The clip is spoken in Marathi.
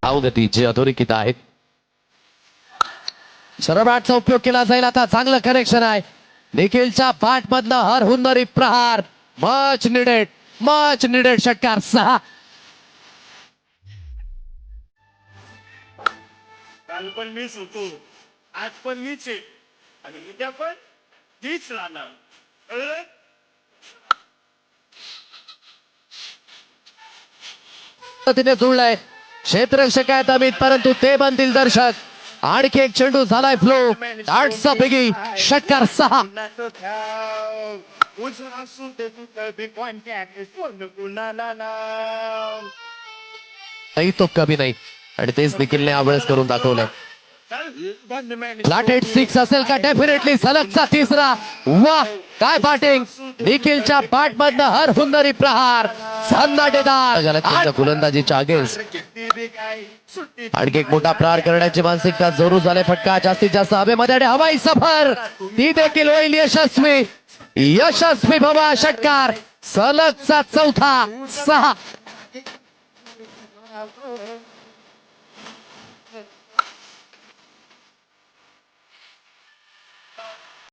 धावगतीची अधोरेखित आहेत. शरबॅटचा उपयोग केला जाईल आता. चांगलं कनेक्शन आहे. निखिलच्या बॅट मधनं हरहुन्नरी प्रहार. मच निडेड षटकार 6. काल पण मीच होतो, आज पण मीच आहे आणि उद्या पण तीच राहणार. कळलं? तिने जुळलाय. क्षेत्ररक्षक आहेत अमित, परंतु ते बनतील दर्शक. आणखी एक चेंडू झालाय फ्लो. आठचा पैकी षटकार 6. नाही तो कमी नाही आणि तेच निखिलने यावेळेस करून दाखवलंय. फ्लॅट हेड 6 असेल का? डेफिनेटली सलगचा 3रा. वाह काय बॅटिंग. निखिलच्या बॅट मधनं हरहुन्नरी प्रहार. झन्नाटेदार गोलंदाजीच्या अगेन्स्ट आणखी एक मोठा प्रहार करण्याची मानसिकता जरूर झाले. फटका जास्तीत जास्त हवेमध्ये आणि हवाई सफर ती देखील होईल यशस्वी बाबा. षटकार सलगचा 4था 6.